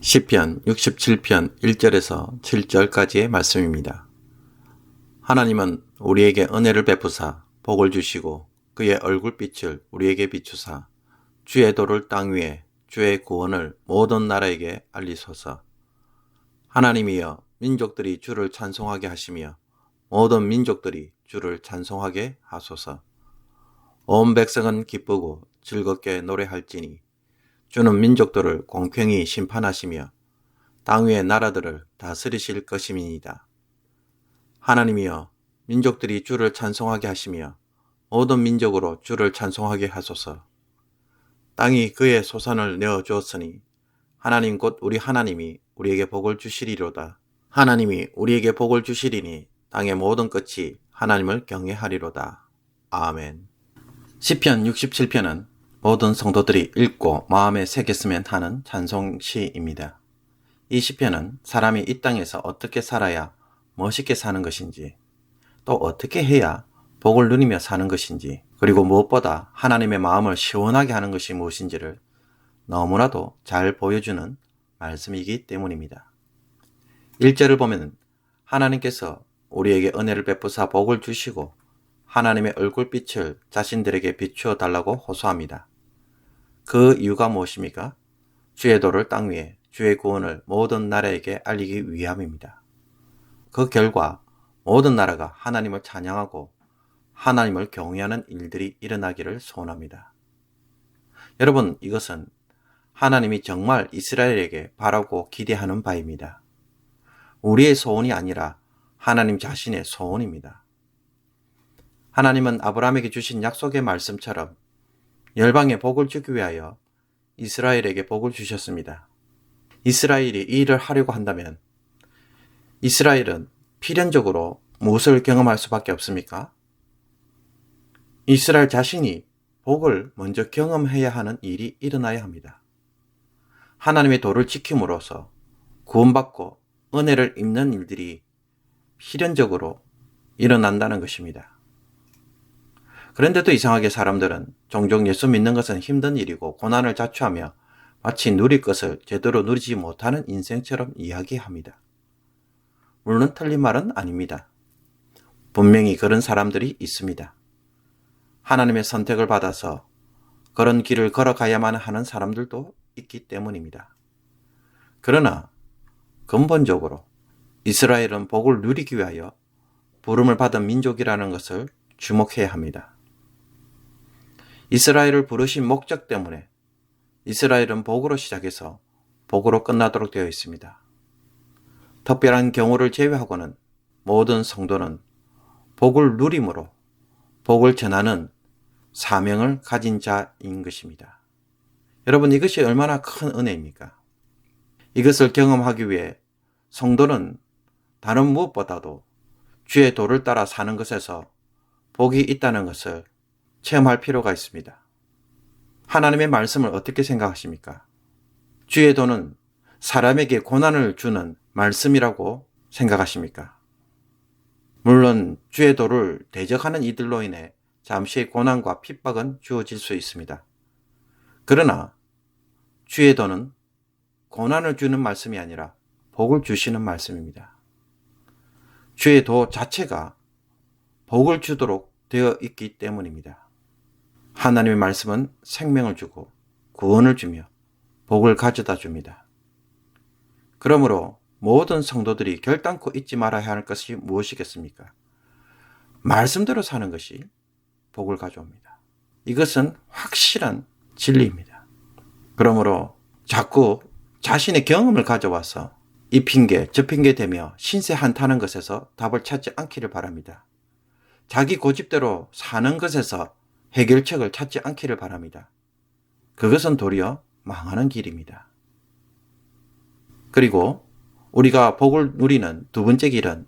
시편 67편 1절에서 7절까지의 말씀입니다. 하나님은 우리에게 은혜를 베푸사 복을 주시고 그의 얼굴빛을 우리에게 비추사 주의 도를 땅 위에 주의 구원을 모든 나라에게 알리소서. 하나님이여 민족들이 주를 찬송하게 하시며 모든 민족들이 주를 찬송하게 하소서. 온 백성은 기쁘고 즐겁게 노래할지니 주는 민족들을 공평히 심판하시며 땅 위의 나라들을 다스리실 것임이니이다. 하나님이여 민족들이 주를 찬송하게 하시며 모든 민족으로 주를 찬송하게 하소서. 땅이 그의 소산을 내어 주었으니 하나님 곧 우리 하나님이 우리에게 복을 주시리로다. 하나님이 우리에게 복을 주시리니 땅의 모든 끝이 하나님을 경외하리로다. 아멘. 시편 67편은 모든 성도들이 읽고 마음에 새겼으면 하는 찬송시입니다. 이 시편은 사람이 이 땅에서 어떻게 살아야 멋있게 사는 것인지, 또 어떻게 해야 복을 누리며 사는 것인지, 그리고 무엇보다 하나님의 마음을 시원하게 하는 것이 무엇인지를 너무나도 잘 보여주는 말씀이기 때문입니다. 1절을 보면 하나님께서 우리에게 은혜를 베푸사 복을 주시고 하나님의 얼굴빛을 자신들에게 비추어 달라고 호소합니다. 그 이유가 무엇입니까? 주의 도를 땅 위에 주의 구원을 모든 나라에게 알리기 위함입니다. 그 결과 모든 나라가 하나님을 찬양하고 하나님을 경외하는 일들이 일어나기를 소원합니다. 여러분, 이것은 하나님이 정말 이스라엘에게 바라고 기대하는 바입니다. 우리의 소원이 아니라 하나님 자신의 소원입니다. 하나님은 아브라함에게 주신 약속의 말씀처럼 열방에 복을 주기 위하여 이스라엘에게 복을 주셨습니다. 이스라엘이 이 일을 하려고 한다면 이스라엘은 필연적으로 무엇을 경험할 수밖에 없습니까? 이스라엘 자신이 복을 먼저 경험해야 하는 일이 일어나야 합니다. 하나님의 도를 지킴으로써 구원받고 은혜를 입는 일들이 필연적으로 일어난다는 것입니다. 그런데도 이상하게 사람들은 종종 예수 믿는 것은 힘든 일이고 고난을 자초하며 마치 누릴 것을 제대로 누리지 못하는 인생처럼 이야기합니다. 물론 틀린 말은 아닙니다. 분명히 그런 사람들이 있습니다. 하나님의 선택을 받아서 그런 길을 걸어가야만 하는 사람들도 있기 때문입니다. 그러나 근본적으로 이스라엘은 복을 누리기 위하여 부름을 받은 민족이라는 것을 주목해야 합니다. 이스라엘을 부르신 목적 때문에 이스라엘은 복으로 시작해서 복으로 끝나도록 되어 있습니다. 특별한 경우를 제외하고는 모든 성도는 복을 누림으로 복을 전하는 사명을 가진 자인 것입니다. 여러분, 이것이 얼마나 큰 은혜입니까? 이것을 경험하기 위해 성도는 다른 무엇보다도 주의 도를 따라 사는 것에서 복이 있다는 것을 체험할 필요가 있습니다. 하나님의 말씀을 어떻게 생각하십니까? 주의 도는 사람에게 고난을 주는 말씀이라고 생각하십니까? 물론 주의 도를 대적하는 이들로 인해 잠시의 고난과 핍박은 주어질 수 있습니다. 그러나 주의 도는 고난을 주는 말씀이 아니라 복을 주시는 말씀입니다. 주의 도 자체가 복을 주도록 되어 있기 때문입니다. 하나님의 말씀은 생명을 주고 구원을 주며 복을 가져다 줍니다. 그러므로 모든 성도들이 결단코 잊지 말아야 할 것이 무엇이겠습니까? 말씀대로 사는 것이 복을 가져옵니다. 이것은 확실한 진리입니다. 그러므로 자꾸 자신의 경험을 가져와서 이 핑계 저 핑계 대며 신세 한탄하는 것에서 답을 찾지 않기를 바랍니다. 자기 고집대로 사는 것에서 해결책을 찾지 않기를 바랍니다. 그것은 도리어 망하는 길입니다. 그리고 우리가 복을 누리는 두 번째 길은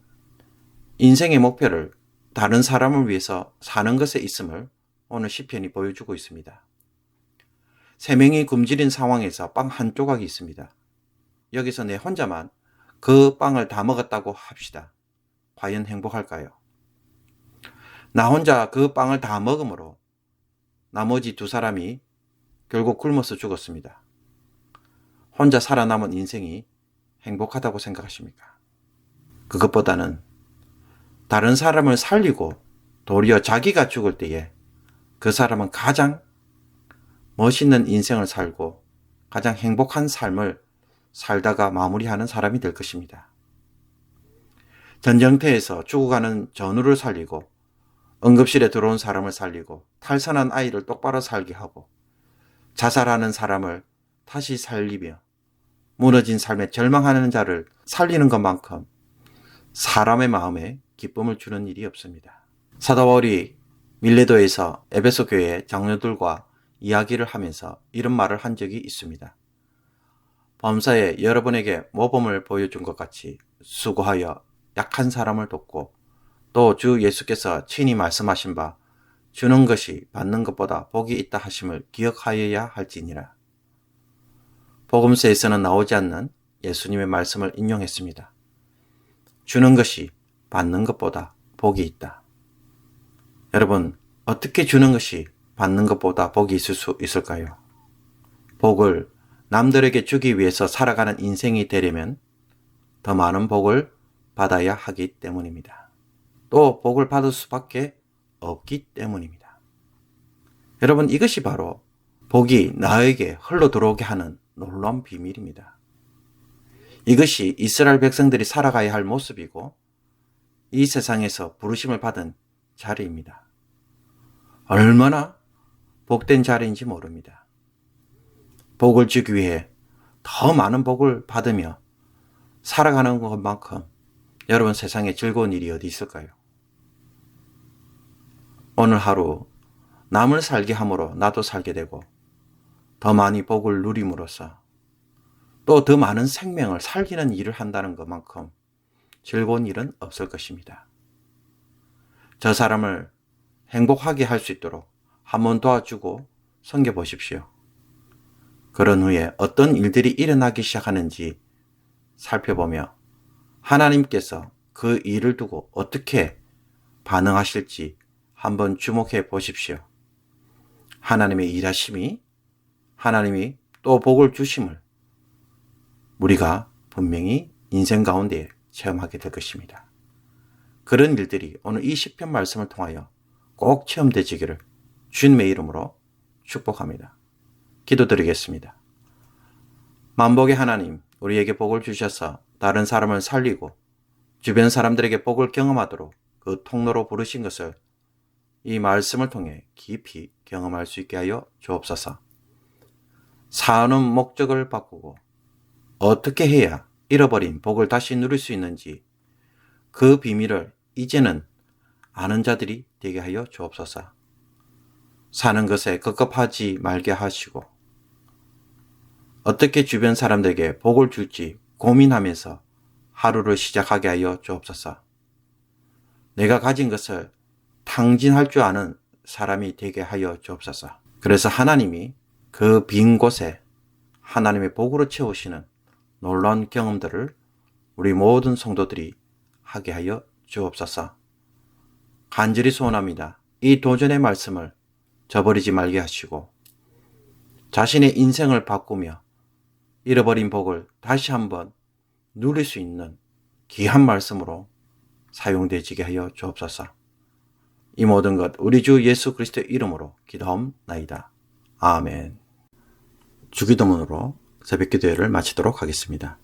인생의 목표를 다른 사람을 위해서 사는 것에 있음을 오늘 시편이 보여주고 있습니다. 세 명이 굶주린 상황에서 빵 한 조각이 있습니다. 여기서 내 혼자만 그 빵을 다 먹었다고 합시다. 과연 행복할까요? 나 혼자 그 빵을 다 먹음으로 나머지 두 사람이 결국 굶어서 죽었습니다. 혼자 살아남은 인생이 행복하다고 생각하십니까? 그것보다는 다른 사람을 살리고 도리어 자기가 죽을 때에 그 사람은 가장 멋있는 인생을 살고 가장 행복한 삶을 살다가 마무리하는 사람이 될 것입니다. 전쟁터에서 죽어가는 전우를 살리고 응급실에 들어온 사람을 살리고 탈선한 아이를 똑바로 살게 하고 자살하는 사람을 다시 살리며 무너진 삶에 절망하는 자를 살리는 것만큼 사람의 마음에 기쁨을 주는 일이 없습니다. 사도 바울이 밀레도에서 에베소 교회 장로들과 이야기를 하면서 이런 말을 한 적이 있습니다. 범사에 여러분에게 모범을 보여준 것 같이 수고하여 약한 사람을 돕고 또 주 예수께서 친히 말씀하신 바 주는 것이 받는 것보다 복이 있다 하심을 기억하여야 할지니라. 복음서에서는 나오지 않는 예수님의 말씀을 인용했습니다. 주는 것이 받는 것보다 복이 있다. 여러분, 어떻게 주는 것이 받는 것보다 복이 있을 수 있을까요? 복을 남들에게 주기 위해서 살아가는 인생이 되려면 더 많은 복을 받아야 하기 때문입니다. 또 복을 받을 수밖에 없기 때문입니다. 여러분, 이것이 바로 복이 나에게 흘러 들어오게 하는 놀라운 비밀입니다. 이것이 이스라엘 백성들이 살아가야 할 모습이고 이 세상에서 부르심을 받은 자리입니다. 얼마나 복된 자리인지 모릅니다. 복을 주기 위해 더 많은 복을 받으며 살아가는 것만큼 여러분 세상에 즐거운 일이 어디 있을까요? 오늘 하루 남을 살게 함으로 나도 살게 되고 더 많이 복을 누림으로써 또 더 많은 생명을 살리는 일을 한다는 것만큼 즐거운 일은 없을 것입니다. 저 사람을 행복하게 할 수 있도록 한번 도와주고 섬겨보십시오. 그런 후에 어떤 일들이 일어나기 시작하는지 살펴보며 하나님께서 그 일을 두고 어떻게 반응하실지 한번 주목해 보십시오. 하나님의 일하심이, 하나님이 또 복을 주심을 우리가 분명히 인생 가운데 체험하게 될 것입니다. 그런 일들이 오늘 이 시편 말씀을 통하여 꼭 체험되시기를 주님의 이름으로 축복합니다. 기도드리겠습니다. 만복의 하나님, 우리에게 복을 주셔서 다른 사람을 살리고 주변 사람들에게 복을 경험하도록 그 통로로 부르신 것을 이 말씀을 통해 깊이 경험할 수 있게 하여 주옵소서. 사는 목적을 바꾸고 어떻게 해야 잃어버린 복을 다시 누릴 수 있는지 그 비밀을 이제는 아는 자들이 되게 하여 주옵소서. 사는 것에 급급하지 말게 하시고 어떻게 주변 사람들에게 복을 줄지 고민하면서 하루를 시작하게 하여 주옵소서. 내가 가진 것을 탕진할 줄 아는 사람이 되게 하여 주옵소서. 그래서 하나님이 그 빈 곳에 하나님의 복으로 채우시는 놀라운 경험들을 우리 모든 성도들이 하게 하여 주옵소서. 간절히 소원합니다. 이 도전의 말씀을 저버리지 말게 하시고 자신의 인생을 바꾸며 잃어버린 복을 다시 한번 누릴 수 있는 귀한 말씀으로 사용되지게 하여 주옵소서. 이 모든 것 우리 주 예수 그리스도의 이름으로 기도하옵나이다. 아멘. 주기도문으로 새벽기도회를 마치도록 하겠습니다.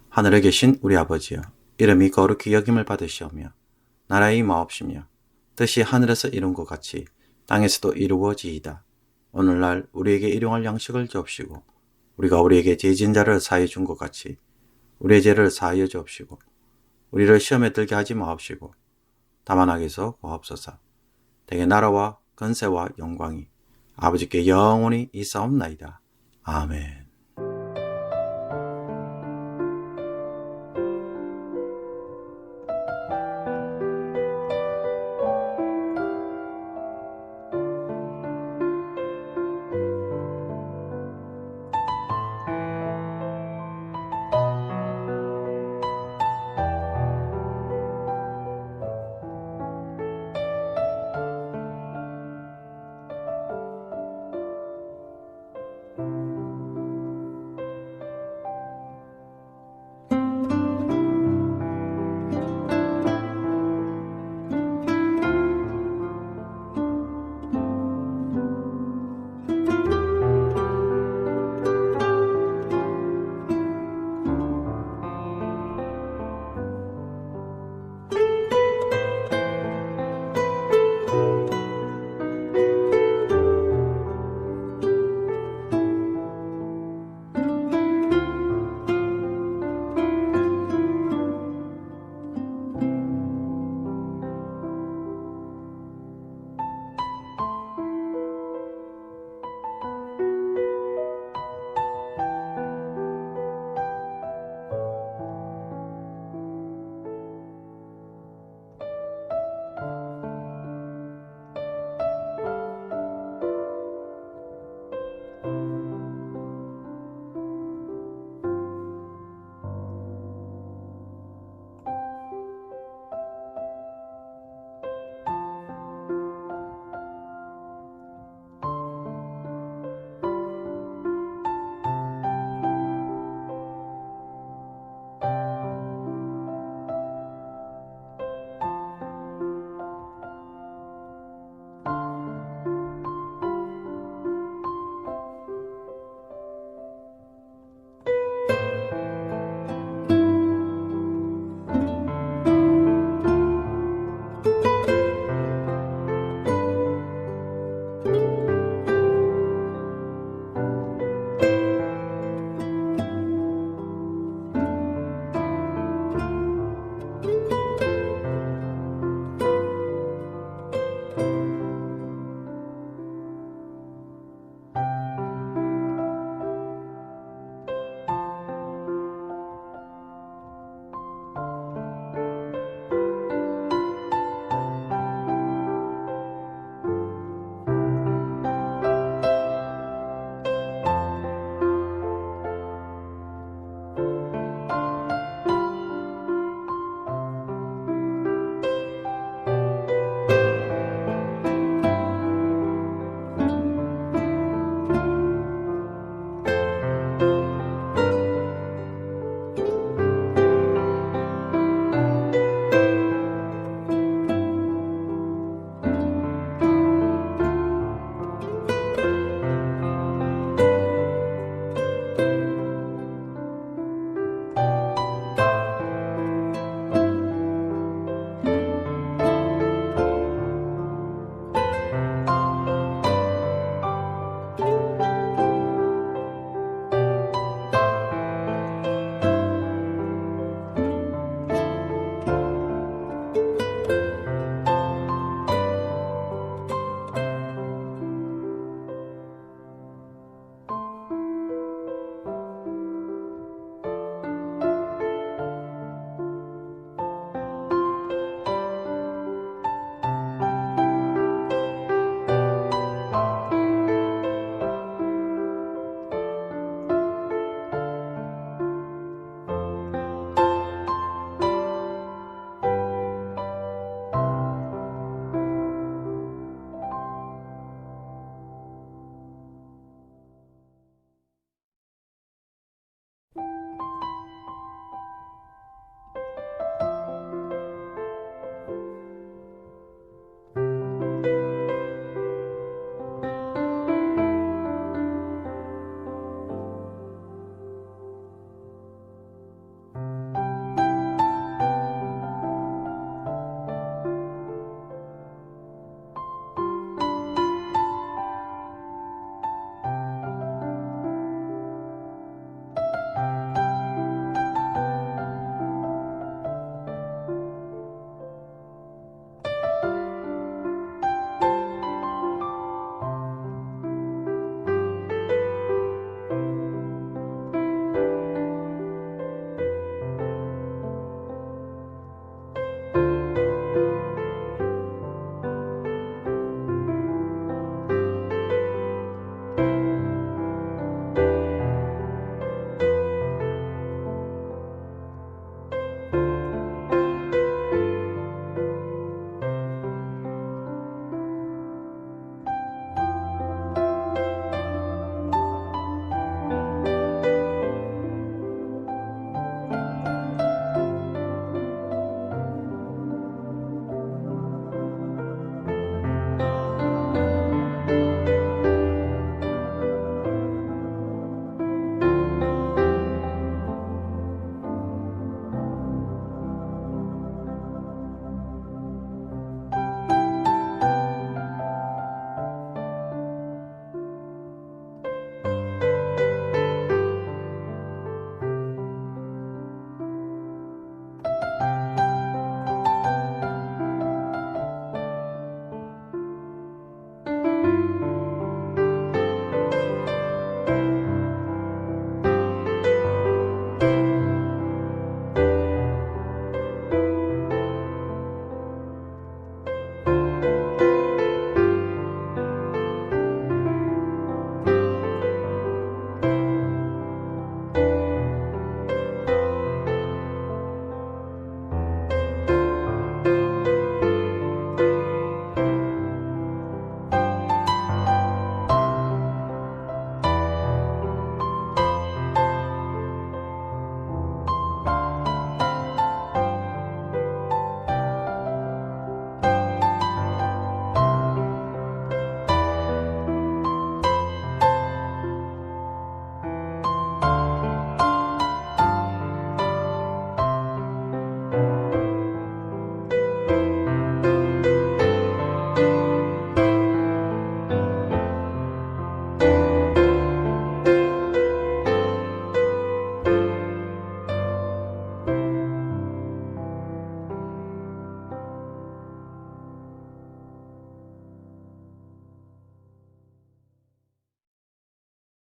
하늘에 계신 우리 아버지여, 이름이 거룩히 여김을 받으시오며 나라의 임하옵시며 뜻이 하늘에서 이룬 것 같이 땅에서도 이루어지이다. 오늘날 우리에게 일용할 양식을 주옵시고 우리가 우리에게 죄진 자를 사하여 준 것 같이 우리의 죄를 사하여 주옵시고 우리를 시험에 들게 하지 마옵시고 다만 악에서 구하옵소서. 대개 나라와 권세와 영광이 아버지께 영원히 있사옵나이다. 아멘.